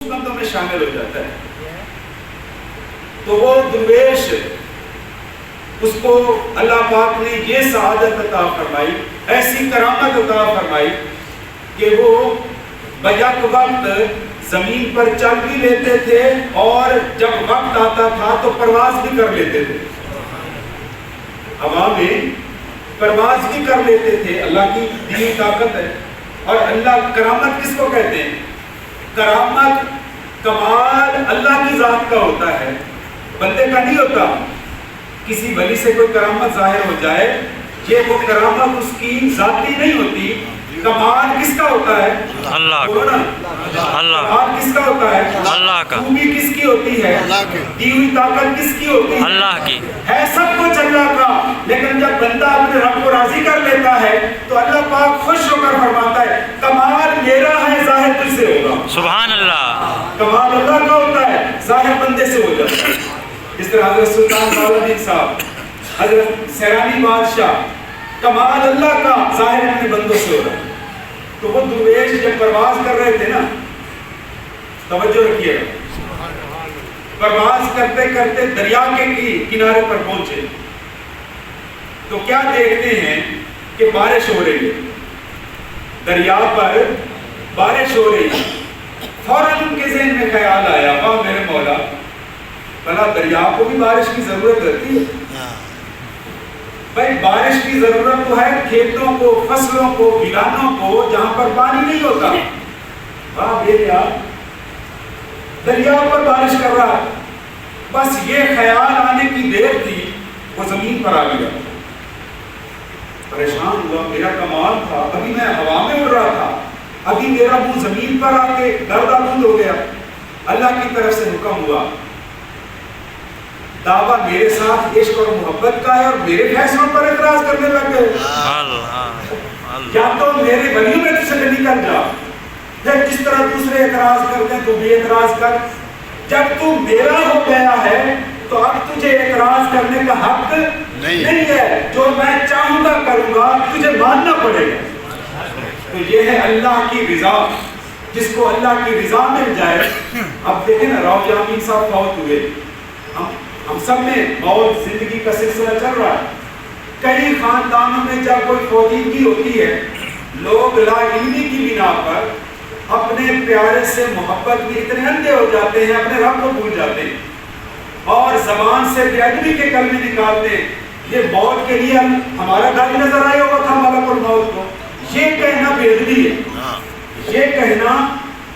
بندوں میں شامل ہو جاتا ہے. تو وہ درویش اس کو اللہ پاک نے یہ سعادت عطا فرمائی، ایسی کرامت عطا فرمائی کہ وہ بیک وقت زمین پر چل بھی لیتے تھے اور جب وقت آتا تھا تو پرواز بھی کر لیتے تھے، ہوا میں پرواز بھی کر لیتے تھے. اللہ کی دی ہوئی طاقت ہے. اور اللہ کرامت کس کو کہتے ہیں؟ کرامت کمال اللہ کی ذات کا ہوتا ہے، بندے کا نہیں ہوتا. کسی ولی سے کوئی کرامت ظاہر ہو جائے، یہ وہ کرامت اس کی ذاتی نہیں ہوتی. کمال کس کا ہوتا ہے؟ اللہ کمال کس کا ہوتا ہے؟ اللہ کا. خوبی کس کی ہوتی ہے؟ دی ہوئی طاقت کس کی ہوتی ہے؟ اللہ کی. ہے سب کچھ اللہ کا. لیکن جب بندہ اپنے رب کو راضی کر لیتا ہے تو اللہ پاک خوش ہو کر فرماتا ہے کمال میرا ہے، ظاہر تجھ سے ہوگا. سبحان اللہ. کمال اللہ کا ہوتا ہے، ظاہر بندے سے ہو جاتا ہے. اس طرح حضرت سلطان صالح صاحب، حضرت سیرانی بادشاہ، کمال اللہ کا، ظاہر اپنے بندوں سے ہو رہا ہے. تو وہ درویش جب پرواز کر رہے تھے نا، توجہ رکھیے گا، پرواز کرتے کرتے دریا کے کنارے پر پہنچے تو کیا دیکھتے ہیں کہ بارش ہو رہی ہے، دریا پر بارش ہو رہی ہے. فوراً ان کے ذہن میں خیال آیا، واہ میرے مولا، بھلا دریا کو بھی بارش کی ضرورت رہتی ہے. بھائی بارش کی ضرورت تو ہے کھیتوں کو، فصلوں کو، ویرانوں کو، جہاں پر پانی نہیں ہوتا. واہ بیٹا، دریا پر بارش کر رہا. بس یہ خیال آنے کی دیر تھی، وہ زمین پر آ گیا. پریشان ہوا، میرا کمال تھا، ابھی میں ہوا میں اڑ رہا تھا، ابھی میرا منہ زمین پر آ کے گردآلود ہو گیا. اللہ کی طرف سے حکم ہوا، دعویٰ میرے ساتھ عشق اور محبت کا ہے اور میرے فیصلوں پر اعتراض کرنے لگ گئے. یا تو میرے ولیوں میں تجھ سے نکل جا، جب جس طرح دوسرے اعتراض کرتے ہیں تو بھی اعتراض کر. جب تو میرا ہو گیا ہے تو اب تجھے اعتراض کرنے کا حق نہیں ہے. جو میں چاہوں گا کروں گا، تجھے ماننا پڑے گا. تو یہ ہے اللہ کی رضا. جس کو اللہ کی رضا مل جائے. اب دیکھیں نا، راؤ یامین صاحب فوت ہوئے، ہم سب میں موت زندگی کا سلسلہ چل رہا ہے. کئی خاندانوں میں جب کوئی فوتیدگی ہوتی ہے، لوگ لا علمی کی بنا پر اپنے پیارے سے محبت میں اتنے اندھے ہو جاتے ہیں، اپنے رب کو بھول جاتے ہیں اور زبان سے بے ادبی کے کلمے نکالتے ہیں. یہ موت کے لیے ہمارا گاڑی نظر آیا ہوا تھا ملک الموت کو. یہ کہنا بے ادبی ہے، یہ کہنا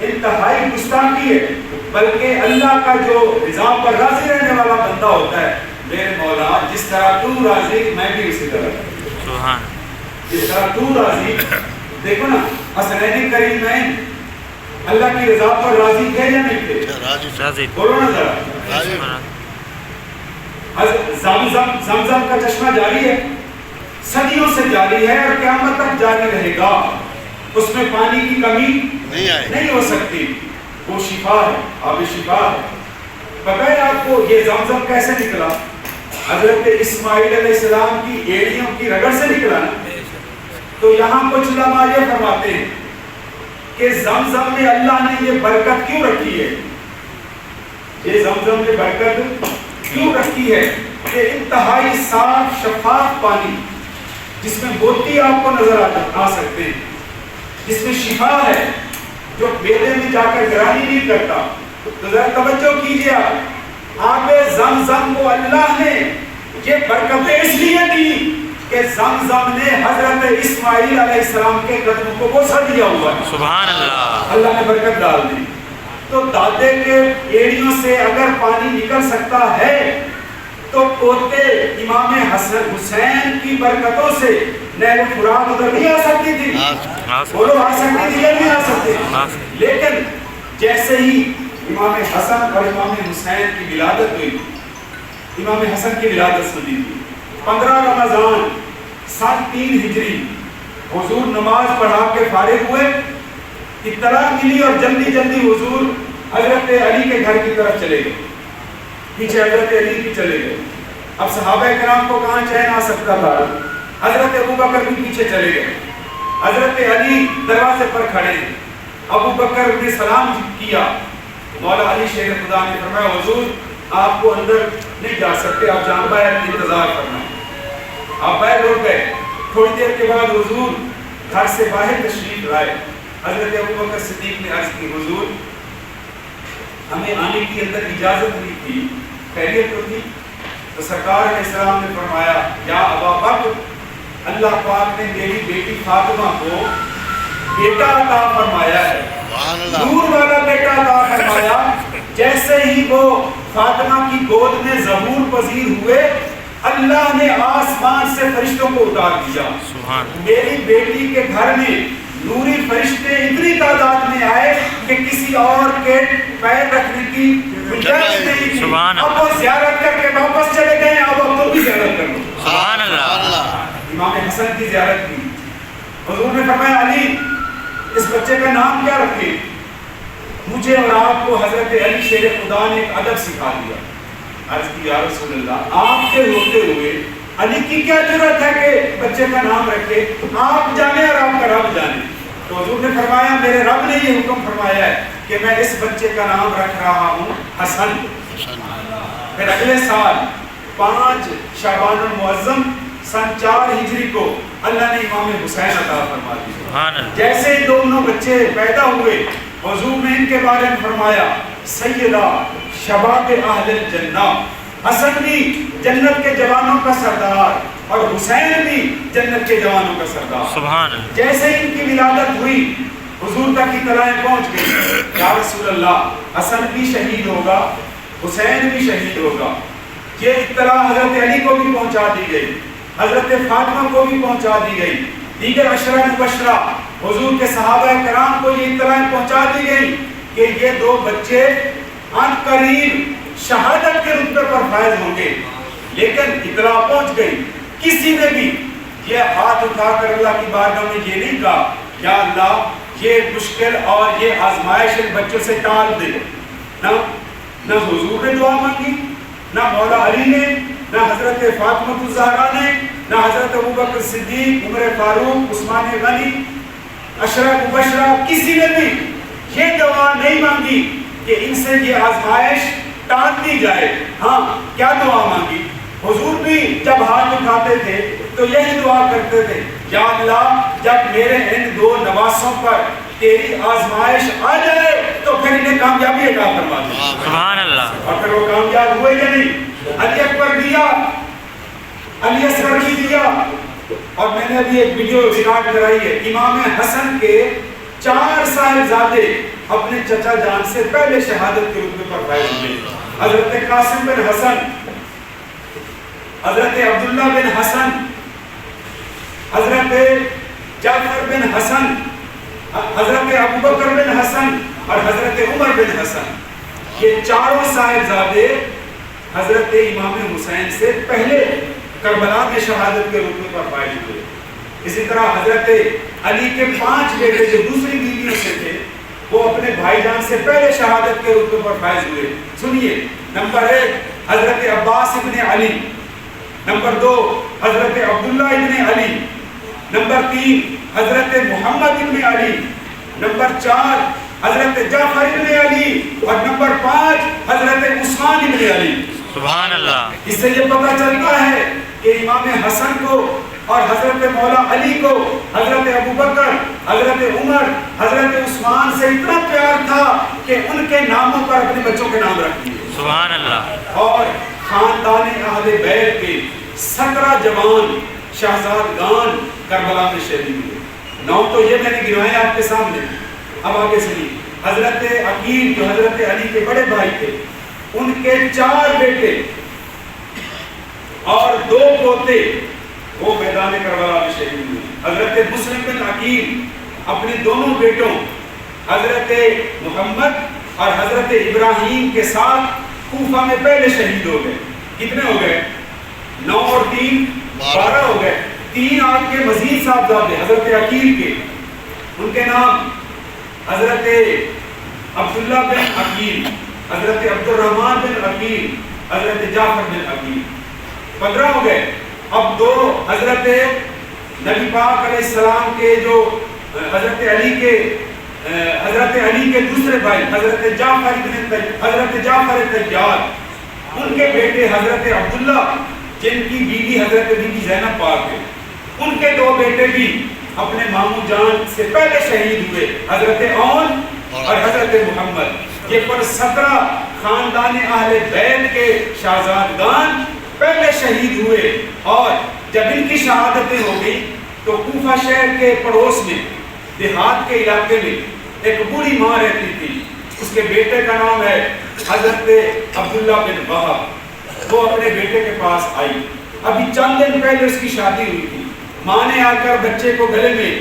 انتہائی گستاخی ہے. بلکہ اللہ کا جو رضا پر راضی رہنے والا بندہ ہوتا ہے، میرے مولا جس طرح تو راضی میں بھی اسی طرح، جس طرح تو راضی. دیکھو نا، حسنین کریمین اللہ کی رضا پر راضی تھے یا نہیں تھے؟ بولو نا ذرا. زمزم کا چشمہ جاری ہے، صدیوں سے جاری ہے اور قیامت تک جاری رہے گا. اس میں پانی کی کمی نہیں ہو سکتی. وہ شفا ہے، آب شفا ہے. پتہ ہے آپ کو یہ زمزم کیسے نکلا؟ حضرت اسماعیل علیہ السلام کی ایڑیوں کی رگڑ سے نکلا نا. تو یہاں کچھ علماء یہ فرماتے ہیں کہ زمزم میں اللہ نے یہ برکت کیوں رکھی ہے، یہ زمزم میں برکت کیوں رکھی ہے کہ انتہائی صاف شفاف پانی جس میں موتی آپ کو نظر آ سکتے ہیں، جس میں شفا ہے، جو بیٹے میں جا کر گرانی نہیں کرتا. تو ذرا توجہ کیجیے، آب زمزم کو اللہ نے یہ برکتیں اس لیے دی کہ زمزم نے حضرت اسماعیل علیہ السلام کے قدموں کو بوسہ دیا ہوا ہے. سبحان اللہ. اللہ نے برکت ڈال دی. تو دادے کے ایڑیوں سے اگر پانی نکل سکتا ہے تو پوتے امام حسن حسین کی برکتوں سے نہر فرات ادھر نہیں آ سکتی تھی. بولو آ سکتی تھی یا نہیں آ سکتی؟ لیکن جیسے ہی امام حسن اور امام حسین کی ولادت ہوئی، امام حسن کی ولادت سنی تھی 15 رمضان سن 3 ہجری، حضور نماز پڑھا کے فارغ ہوئے، اطلاع ملی اور جلدی جلدی حضور حضرت علی کے گھر کی طرف چلے گئے، پیچھے حضرت علی کی چلے گئے. اب صحابہ کرام کو کہاں چین آ سکتا تھا؟ حضرت ابو بکر بھی پیچھے چلے گئے، حضرت علی دروازے پر کھڑے ہیں. ابو بکر نے سلام کیا، مولا علی شیر خدا نے فرمایا حضور آپ کو اندر نہیں جا سکتے، آپ جان باہر انتظار کرنا۔ آپ باہر اٹھ گئے، تھوڑی دیر کے بعد حضور گھر سے باہر تشریف لائے۔ حضرت ابوبکر صدیق نے عرض کی حضور ہمیں آنے کی اندر اجازت نہیں تھی، خیریت تو تھی؟ تو سرکار علیہ السلام نے فرمایا یا ابا بکر اللہ پاک نے میری بیٹی فاطمہ کو بیٹا عطا فرمایا ہے، نور والا بیٹا عطا فرمایا۔ جیسے ہی وہ فاطمہ کی گود میں ظہور پذیر ہوئے اللہ نے آسمان سے فرشتوں کو اتار دیا۔ میری بیٹی کے گھر میں نوری فرشتے اتنی تعداد میں آئے کہ کسی اور کے پیر رکھنے کی گنجائش نہیں تھی۔ اب وہ زیارت کر کے واپس چلے گئے، اب تو بھی زیارت کر لو۔ سبحان اللہ۔ امام حسن کی زیارت کی، حضور نے فرمایا علی اس بچے کا نام کیا رکھے؟ مجھے اور آپ کو حضرت علی شیر خدا نے ایک ادب سکھا دیا۔ عرض کی یا رسول اللہ آپ کے ہوتے ہوئے علی کی کیا ضرورت ہے کہ بچے کا نام رکھے؟ آپ جانے اور آپ کا رب جانے۔ تو حضور نے فرمایا میرے رب نے یہ حکم فرمایا ہے کہ میں اس بچے کا نام رکھ رہا ہوں حسن۔ پھر اگلے سال 5 شعبان المعظم سن 4 ہجری کو اللہ نے امام حسین عطا فرما دی۔ جیسے ہی دونوں بچے پیدا ہوئے حضور نے ان کے بارے میں فرمایا سیدہ شباب اہل الجنہ، حسن بھی جنت کے جوانوں کا سردار اور حسین بھی جنت کے جوانوں کا سردار۔ سبحان اللہ۔ جیسے ہی ان کی ولادت ہوئی حضور تک اطلاعیں پہنچ گئی یا رسول اللہ حسن بھی شہید ہوگا، حسین بھی شہید ہوگا۔ یہ اطلاع حضرت علی کو بھی پہنچا دی گئی، حضرت فاطمہ کو بھی پہنچا دی گئی، دیگر عشرہ مبشرہ حضور کے صحابہ کرام کو یہ اطلاعیں پہنچا دی گئی کہ یہ 2 بچے ان قریب شہادت کے رتبے پر فائز ہوں گے۔ لیکن اطلاع پہنچ گئی، کسی نے بھی یہ ہاتھ اٹھا کر اللہ کی بارگاہ میں یہ نہیں کہا یا اللہ یہ مشکل اور یہ آزمائش ان بچوں سے ٹال دے۔ نہ حضور نے دعا مانگی، نہ مولا علی نے، نہ حضرت فاطمہ الزہرا نے، نہ حضرت ابوبکر صدیق، عمر فاروق، عثمان غنی، عشرہ مبشرہ، کسی نے بھی یہ دعا نہیں مانگی کہ ان سے یہ آزمائش ٹال دی جائے۔ ہاں کیا دعا مانگی؟ حضور بھی جب ہاتھ اٹھاتے تھے تو یہی دعا کرتے تھے یا اللہ جب میرے ان 2 نواسوں پر تیری آزمائش آ جائے تو پھر انہیں کامیابی عطا فرما دے۔ سبحان اللہ۔ اور پھر وہ کامیاب ہوئے یا نہیں؟ علی اکبر دیا، علی اصغر بھی دیا، اور میں نے ابھی ایک ویڈیو ریکارڈ کرائی ہے، امام حسن کے 4 صاحبزادے اپنے چچا جان سے پہلے شہادت کے رتبے پر فائز ہوئے۔ حضرت قاسم بن حسن، حضرت عبداللہ بن حسن، حضرت جعفر بن حسن، حضرت ابوبکر بن حسن اور حضرت عمر بن حسن، یہ 4 صاحبزادے حضرت امام حسین سے پہلے کربلا میں شہادت کے رتبے پر فائز ہوئے۔ اسی طرح حضرت علی کے 5 بیٹے جو دوسری بیویوں سے تھے وہ اپنے بھائی جان سے پہلے شہادت کے رتبے پر فائز ہوئے۔ سنیے، نمبر 1 حضرت عباس ابن علی، نمبر 2 حضرت عبداللہ ابن علی، نمبر 3 حضرت محمد ابن علی، نمبر 4 حضرت جعفر ابن علی اور نمبر 5 حضرت عثمان ابن علی۔ سبحان اللہ۔ اس سے یہ پتہ چلتا ہے کہ امام حسن کو اور حضرت مولا علی کو حضرت ابوبکر، حضرت عمر، حضرت عثمان سے اتنا پیار تھا کہ ان کے ناموں پر اپنے بچوں کے نام رکھ دیے۔ سبحان اللہ۔ اور خاندان اہل بیت کے 17 جوان شہزادگان کربلا میں شہید ہوئے۔ 9 تو یہ میں نے گنوائے آپ کے سامنے۔ اب آگے سنیے، حضرت عقیل جو حضرت علی کے بڑے بھائی تھے، ان کے 4 بیٹے اور 2 پوتے وہ میدان کربلا میں شہید ہوئے۔ حضرت مسلم بن عقیل اپنے دونوں بیٹوں حضرت محمد اور حضرت ابراہیم کے ساتھ کوفہ میں پہلے شہید ہو گئے۔ کتنے ہو گئے؟ 9 اور 3 12 ہو گئے۔ 3 آپ کے مزید صاحبزادے حضرت عقیل کے، ان کے نام حضرت عبداللہ بن عقیل، حضرت عبد الرحمن بن عقیل، حضرت جعفر بن عقیل، 15 ہو گئے۔ اب 2 حضرت نبی پاک علیہ السلام کے جو حضرت علی کے حضرت علی کے دوسرے بھائی حضرت جعفر طیار، ان کے بیٹے حضرت عبداللہ جن کی بیوی حضرت بی بی زینب پاک ہے، ان کے دو بیٹے بھی اپنے ماموں جان سے پہلے شہید ہوئے، حضرت عون اور حضرت محمد۔ یہ پر 17 خاندان اہل بیت کے شہزادگان پہلے شہید ہوئے، اور جب ان کی شہادتیں ہو گئی تو کوفہ شہر کے پڑوس میں دیہات کے علاقے میں ایک بوڑھی ماں رہتی تھی، اس کے بیٹے کا نام ہے حضرت عبداللہ بن وہب۔ وہ اپنے بیٹے کے پاس آئی، ابھی چند دن پہلے اس کی شادی ہوئی تھی، ماں نے آ کر بچے کو گلے میں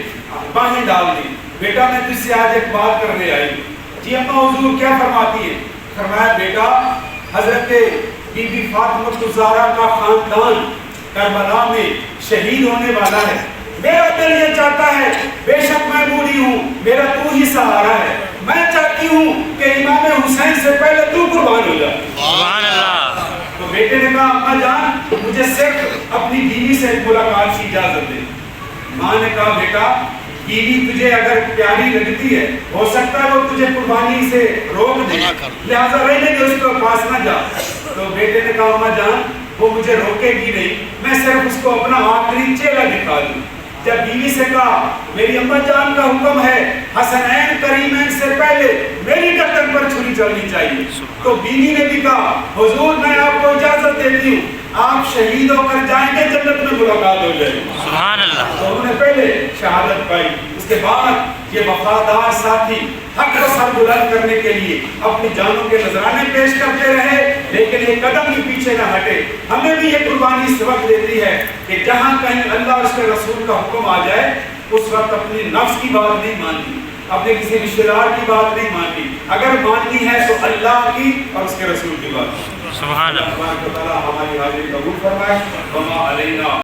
باہیں ڈال دی، بیٹا میں تجھ سے آج ایک بات کرنے آئی۔ جی اماں حضور کیا فرماتی ہے؟ فرمایا بیٹا حضرت بی بی فاطمہ الزہرا کا خاندان کربلا میں شہید ہونے والا ہے، میرا دل یہ چاہتا ہے، بے شک میں بوڑھی ہوں، میرا تو ہی سہارا ہے، میں چاہتی ہوں کہ امام حسین سے پہلے تو قربان ہو جائے۔ سبحان اللہ۔ تو بیٹے نے کہا اماں جان مجھے صرف اپنی بیوی سے ملاقات کی اجازت دے۔ ماں نے کہا بیٹا بیوی تجھے اگر پیاری لگتی ہے، ہو سکتا ہے وہ تجھے قربانی سے روک دے، لہذا رہنے دے، اس کو پاس نہ جا۔ تو بیٹے نے کہا اماں جان وہ مجھے روکے گی نہیں، میں صرف اس کو اپنا آخری چہرہ دکھا دوں۔ جب بیوی سے کہا میری اماں جان کا حکم ہے حسنین کریمین سے پہلے میری گردن پر چھری چلنی چاہیے، تو بیوی نے بھی کہا حضور میں آپ کو اجازت دیتی ہوں، آپ شہید ہو کر جائیں گے، جنت میں ملاقات ہو جائے گی۔ سبحان اللہ۔ تو انہوں نے پہلے شہادت پائی، اس کے بعد یہ وفادار ساتھی حق کو سر بلند کرنے کے لیے اپنی جانوں کے نذرانے پیش کرتے رہے، لیکن ایک قدم بھی پیچھے نہ ہٹے۔ ہمیں بھی یہ قربانی سبق دیتی ہے کہ جہاں کہیں اللہ اور اس کے رسول کا حکم آ جائے اس وقت اپنی نفس کی بات نہیں ماننی، اپنے کسی رشتہ دار کی بات نہیں ماننی، اگر ماننی ہے تو اللہ کی اور اس کے رسول کی بات۔ سبحان اللہ۔ اللہ ہماری حاضری قبول فرمائے۔ وما علینا